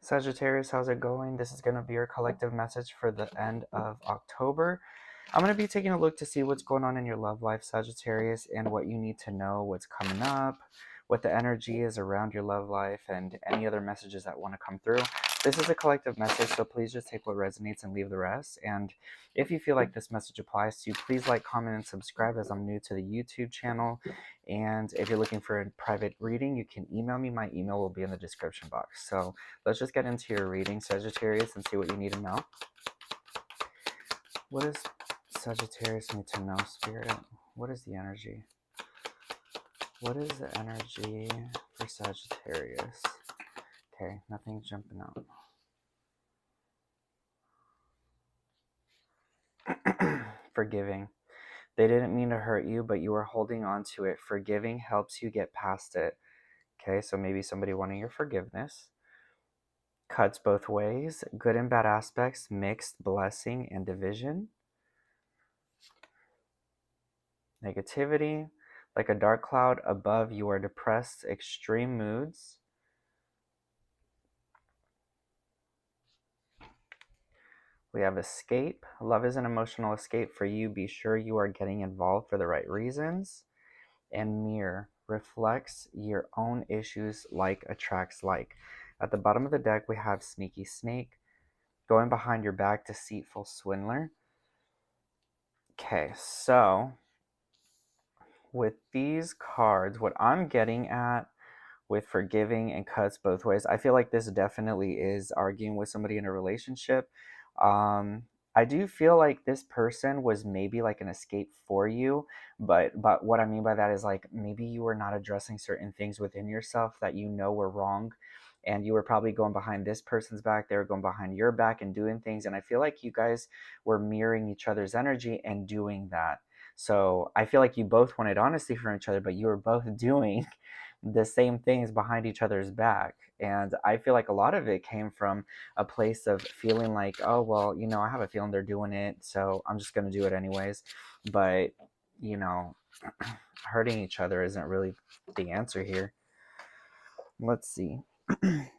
Sagittarius, how's it going? This is going to be your collective message for the end of October. I'm going to be taking a look to see what's going on in your love life, Sagittarius, and what you need to know, what's coming up, what the energy is around your love life, and any other messages that want to come through. This is a collective message, so please just take what resonates and leave the rest. And if you feel like this message applies to you, please like, comment, and subscribe, as I'm new to the YouTube channel. And if you're looking for a private reading, you can email me. My email will be in the description box. So let's just get into your reading, Sagittarius, and see what you need to know. What does Sagittarius need to know, Spirit? What is the energy? What is the energy for Sagittarius? Okay, nothing's jumping out. Forgiving. They didn't mean to hurt you, but you were holding on to it. Forgiving helps you get past it. Okay, so maybe somebody wanting your forgiveness. Cuts both ways. Good and bad aspects, mixed, blessing, and division. Negativity. Like a dark cloud above, you are depressed, extreme moods. We have escape. Love is an emotional escape for you. Be sure you are getting involved for the right reasons. And mirror. Reflects your own issues, like attracts like. At the bottom of the deck, we have sneaky snake. Going behind your back, deceitful swindler. Okay, so with these cards, what I'm getting at with forgiving and cuts both ways, I feel like this definitely is arguing with somebody in a relationship. I do feel like this person was maybe like an escape for you, but what I mean by that is, like, maybe you were not addressing certain things within yourself that you know were wrong, and you were probably going behind this person's back, they were going behind your back and doing things, and I feel like you guys were mirroring each other's energy and doing that. So I feel like you both wanted honesty from each other, but you were both doing the same things behind each other's back. And I feel like a lot of it came from a place of feeling like, oh, well, I have a feeling they're doing it, so I'm just going to do it anyways. But, you know, hurting each other isn't really the answer here. Let's see. Okay,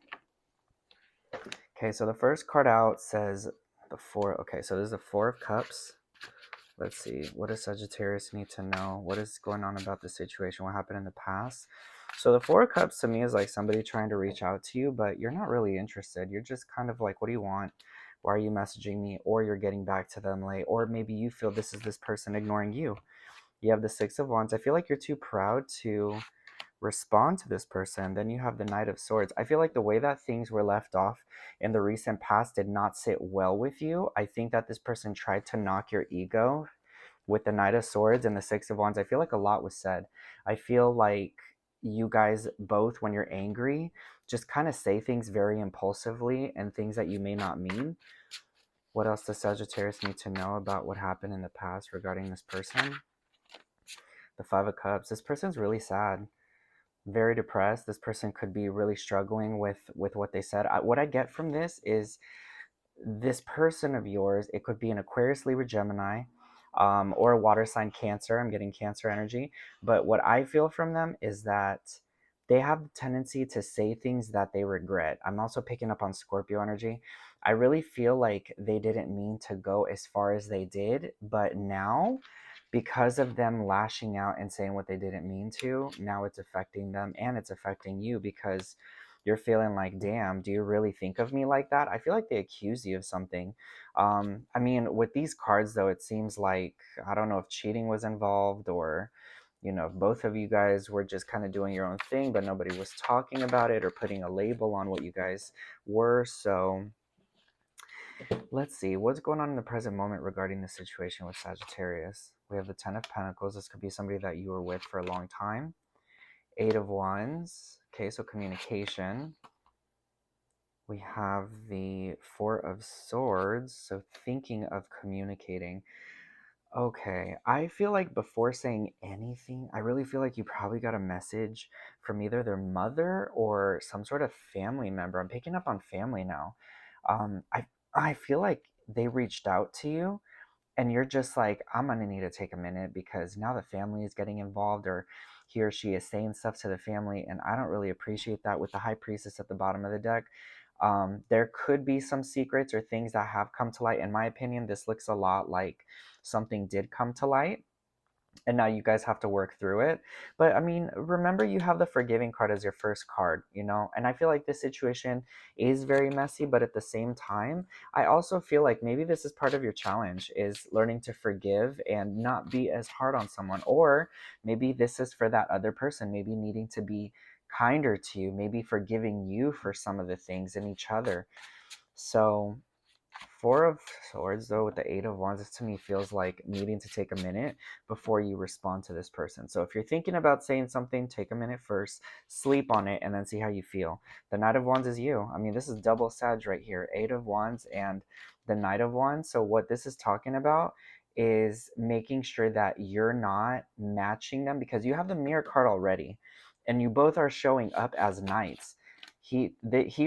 so the first card out says the Four. Okay, so there's the Four of Cups. Let's see. What does Sagittarius need to know? What is going on about the situation? What happened in the past? So the Four of Cups to me is like somebody trying to reach out to you, but you're not really interested. You're just kind of like, what do you want? Why are you messaging me? Or you're getting back to them late. Or maybe you feel this is this person ignoring you. You have the Six of Wands. I feel like you're too proud to respond to this person. Then you have the Knight of Swords. I feel like the way that things were left off in the recent past did not sit well with you. I think that this person tried to knock your ego with the Knight of Swords and the Six of Wands. I feel like a lot was said. I feel like you guys both, when you're angry, just kind of say things very impulsively and things that you may not mean. What else does Sagittarius need to know about what happened in the past regarding this person? The Five of Cups. This person's really sad, very depressed. This person could be really struggling with what they said. What I get from this is, this person of yours, it could be an Aquarius, Libra, Gemini, or a water sign, Cancer. I'm getting Cancer energy. But what I feel from them is that they have the tendency to say things that they regret. I'm also picking up on Scorpio energy. I really feel like they didn't mean to go as far as they did, but now, because of them lashing out and saying what they didn't mean to, now it's affecting them and it's affecting you, because you're feeling like, damn, do you really think of me like that? I feel like they accuse you of something. I mean, with these cards, though, it seems like, I don't know if cheating was involved, or, if both of you guys were just kind of doing your own thing, but nobody was talking about it or putting a label on what you guys were. So let's see what's going on in the present moment regarding the situation with Sagittarius. We have the Ten of Pentacles. This could be somebody that you were with for a long time. Eight of Wands. Okay, so communication. We have the Four of Swords, so thinking of communicating. Okay, I feel like before saying anything, I really feel like you probably got a message from either their mother or some sort of family member. I'm picking up on family now. I feel like they reached out to you, and you're just like, I'm gonna need to take a minute because now the family is getting involved, or he or she is saying stuff to the family, and I don't really appreciate that with the High Priestess at the bottom of the deck. There could be some secrets or things that have come to light. In my opinion, this looks a lot like something did come to light, and now you guys have to work through it. But I mean, remember, you have the forgiving card as your first card, and I feel like this situation is very messy, but at the same time, I also feel like maybe this is part of your challenge, is learning to forgive and not be as hard on someone. Or maybe this is for that other person, maybe needing to be kinder to you, maybe forgiving you for some of the things in each other. So Four of Swords, though, with the Eight of Wands, this to me feels like needing to take a minute before you respond to this person. So if you're thinking about saying something, take a minute first, sleep on it, and then see how you feel. The Knight of Wands is you. I mean, this is double Sag right here. Eight of Wands and the Knight of Wands. So what this is talking about is making sure that you're not matching them, because you have the Mirror card already, and you both are showing up as knights. He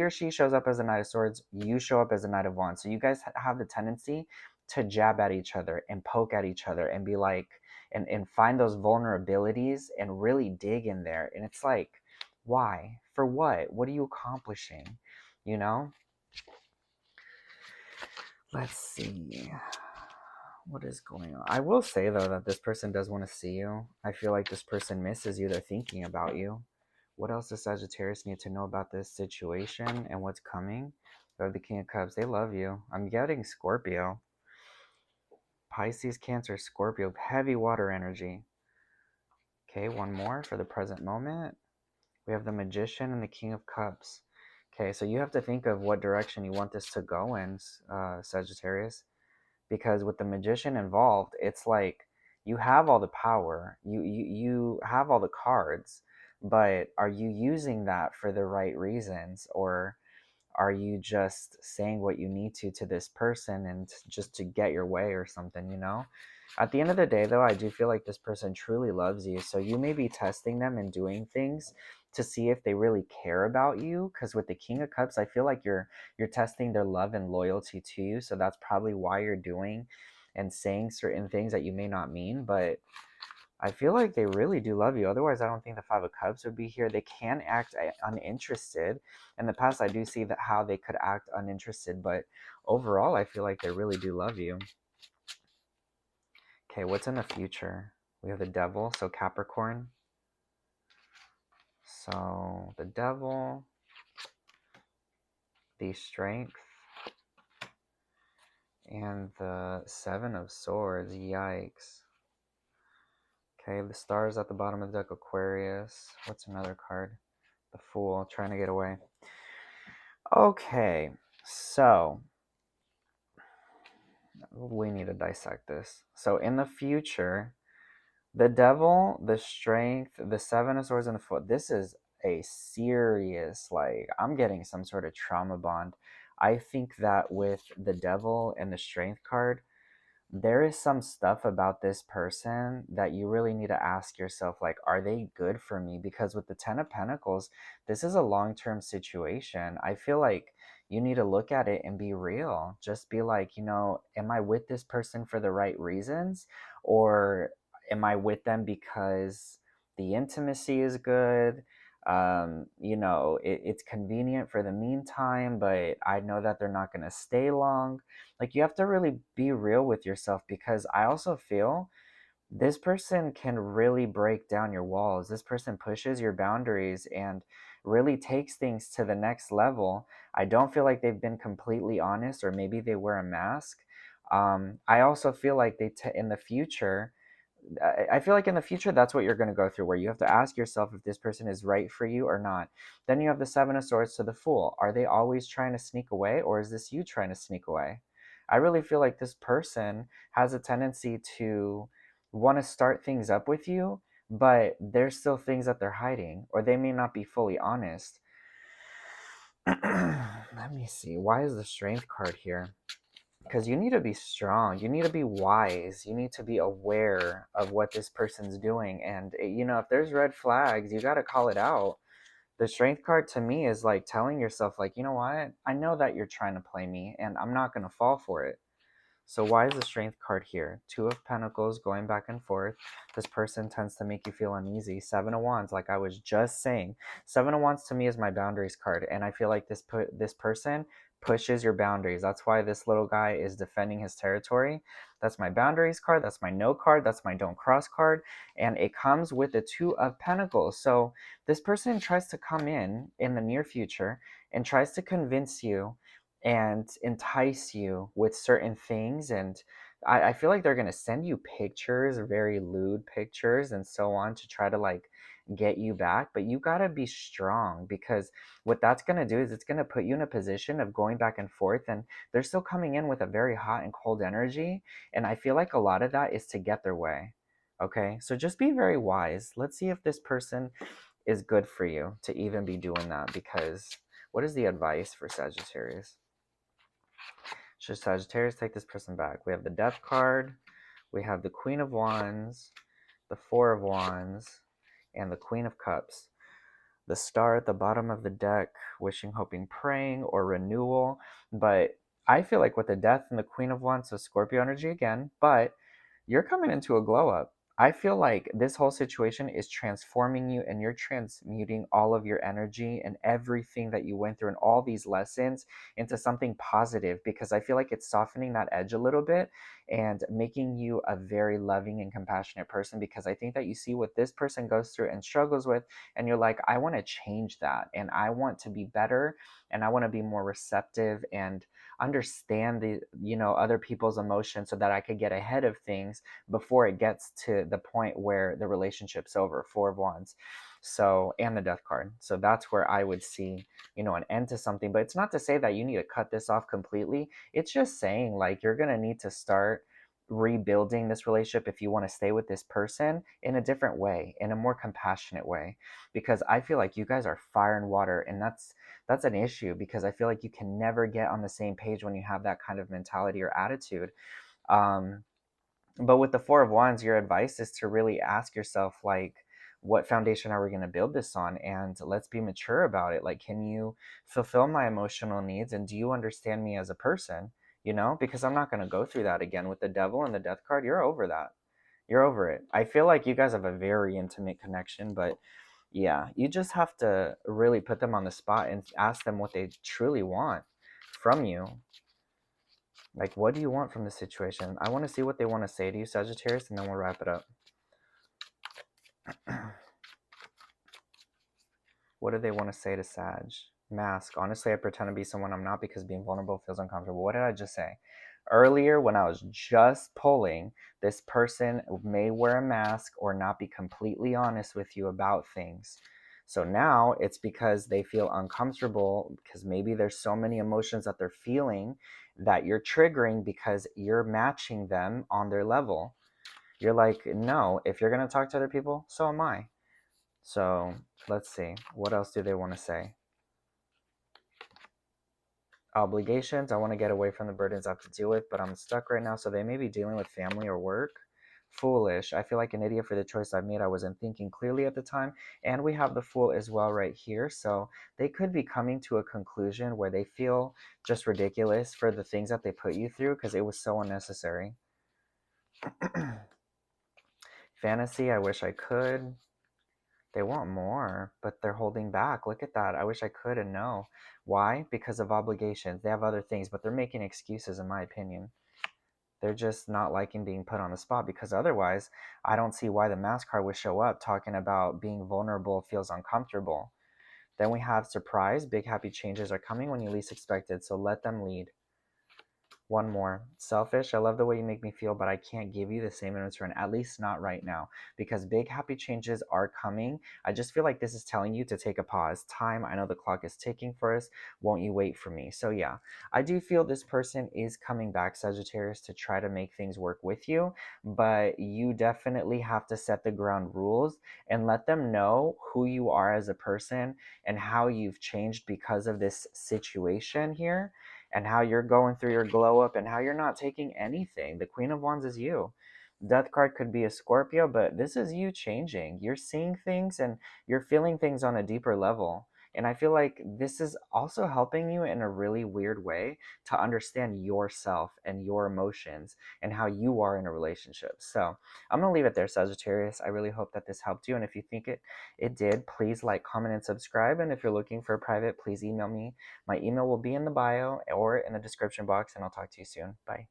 or she shows up as a Knight of Swords, you show up as a Knight of Wands. So you guys have the tendency to jab at each other and poke at each other and be like, and find those vulnerabilities and really dig in there. And it's like, why? For what? What are you accomplishing? You know? Let's see. What is going on? I will say, though, that this person does want to see you. I feel like this person misses you. They're thinking about you. What else does Sagittarius need to know about this situation and what's coming? We have the King of Cups. They love you. I'm getting Scorpio. Pisces, Cancer, Scorpio. Heavy water energy. Okay, one more for the present moment. We have the Magician and the King of Cups. Okay, so you have to think of what direction you want this to go in, Sagittarius. Because with the Magician involved, it's like you have all the power, you have all the cards, but are you using that for the right reasons, or are you just saying what you need to this person and just to get your way or something? At the end of the day, though, I do feel like this person truly loves you, so you may be testing them and doing things to see if they really care about you, because with the King of Cups, I feel like you're testing their love and loyalty to you, so that's probably why you're doing and saying certain things that you may not mean. But I feel like they really do love you. Otherwise, I don't think the Five of Cups would be here. They can act uninterested. In the past, I do see that how they could act uninterested, but overall, I feel like they really do love you. Okay, what's in the future? We have the Devil, so Capricorn. So the Devil, the Strength, and the Seven of Swords. Yikes. Okay, the Stars at the bottom of the deck, Aquarius. What's another card? The Fool, trying to get away. Okay, so we need to dissect this. So in the future, the Devil, the Strength, the Seven of Swords, and the Fool, this is a serious, like, I'm getting some sort of trauma bond. I think that with the Devil and the Strength card, there is some stuff about this person that you really need to ask yourself, like, are they good for me? Because with the Ten of Pentacles, this is a long-term situation. I feel like you need to look at it and be real. Just be like, am I with this person for the right reasons, or am I with them because the intimacy is good? It's convenient for the meantime, but I know that they're not going to stay long. Like, you have to really be real with yourself, because I also feel this person can really break down your walls. This person pushes your boundaries and really takes things to the next level. I don't feel like they've been completely honest, or maybe they wear a mask. I also feel like in the future, I feel like in the future, that's what you're going to go through, where you have to ask yourself if this person is right for you or not. Then you have the Seven of Swords to the Fool. Are they always trying to sneak away, or is this you trying to sneak away? I really feel like this person has a tendency to want to start things up with you, but there's still things that they're hiding, or they may not be fully honest. Let me see. Why is the Strength card here? Because you need to be strong, you need to be wise, you need to be aware of what this person's doing, and if there's red flags, you got to call it out. The Strength card to me is like telling yourself, like, you know what, I know that you're trying to play me, and I'm not going to fall for it. So why is the Strength card here? Two of Pentacles going back and forth. This person tends to make you feel uneasy. Seven of Wands, like I was just saying. Seven of Wands to me is my boundaries card, and I feel like this person pushes your boundaries. That's why this little guy is defending his territory. That's my boundaries card. That's my no card. That's my don't cross card. And it comes with the Two of Pentacles. So this person tries to come in the near future and tries to convince you and entice you with certain things. And I feel like they're going to send you pictures, very lewd pictures and so on, to try to like get you back. But you got to be strong, because what that's going to do is it's going to put you in a position of going back and forth, and they're still coming in with a very hot and cold energy. And I feel like a lot of that is to get their way. Okay, so just be very wise. Let's see if this person is good for you to even be doing that, because what is the advice for Sagittarius? Should Sagittarius take this person back? We have the Death card, we have the Queen of Wands, the Four of Wands, and the Queen of Cups. The Star at the bottom of the deck, wishing, hoping, praying, or renewal. But I feel like with the Death and the Queen of Wands, so Scorpio energy again, but you're coming into a glow up. I feel like this whole situation is transforming you, and you're transmuting all of your energy and everything that you went through and all these lessons into something positive, because I feel like it's softening that edge a little bit and making you a very loving and compassionate person, because I think that you see what this person goes through and struggles with, and you're like, I want to change that, and I want to be better, and I want to be more receptive and understand the other people's emotions, so that I could get ahead of things before it gets to the point where the relationship's over. Four of Wands. So, and the Death card. So that's where I would see an end to something. But it's not to say that you need to cut this off completely. It's just saying, like, you're going to need to start rebuilding this relationship if you want to stay with this person in a different way, in a more compassionate way, because I feel like you guys are fire and water, and that's an issue, because I feel like you can never get on the same page when you have that kind of mentality or attitude. But with the Four of Wands, your advice is to really ask yourself, like, what foundation are we going to build this on? And let's be mature about it. Like, can you fulfill my emotional needs? And do you understand me as a person? Because I'm not going to go through that again with the Devil and the Death card. You're over that. You're over it. I feel like you guys have a very intimate connection, but yeah, you just have to really put them on the spot and ask them what they truly want from you. Like, what do you want from the situation? I want to see what they want to say to you, Sagittarius, and then we'll wrap it up. What do they want to say to Sag? Mask. Honestly, I pretend to be someone I'm not, because being vulnerable feels uncomfortable. What did I just say? Earlier, when I was just pulling, this person may wear a mask or not be completely honest with you about things. So now it's because they feel uncomfortable, because maybe there's so many emotions that they're feeling that you're triggering, because you're matching them on their level. You're like, no, if you're going to talk to other people, so am I. So let's see. What else do they want to say? Obligations. I want to get away from the burdens I have to deal with, but I'm stuck right now. So they may be dealing with family or work. Foolish. I feel like an idiot for the choice I've made. I wasn't thinking clearly at the time. And we have the Fool as well right here. So they could be coming to a conclusion where they feel just ridiculous for the things that they put you through, because it was so unnecessary. Fantasy. I wish I could. They want more, but they're holding back. Look at that. I wish I could, and no. Why? Because of obligations. They have other things, but they're making excuses, in my opinion. They're just not liking being put on the spot, because otherwise, I don't see why the mask card would show up talking about being vulnerable feels uncomfortable. Then we have surprise. Big happy changes are coming when you least expect it, so let them lead. One more. Selfish. I love the way you make me feel, but I can't give you the same in return, at least not right now, because big happy changes are coming. I just feel like this is telling you to take a pause. Time, I know the clock is ticking for us. Won't you wait for me? So yeah, I do feel this person is coming back, Sagittarius, to try to make things work with you, but you definitely have to set the ground rules and let them know who you are as a person and how you've changed because of this situation here, and how you're going through your glow up, and how you're not taking anything. The Queen of Wands is you. Death card could be a Scorpio, but this is you changing. You're seeing things and you're feeling things on a deeper level. And I feel like this is also helping you in a really weird way to understand yourself and your emotions and how you are in a relationship. So I'm going to leave it there, Sagittarius. I really hope that this helped you. And if you think it did, please like, comment, and subscribe. And if you're looking for a private, please email me. My email will be in the bio or in the description box, and I'll talk to you soon. Bye.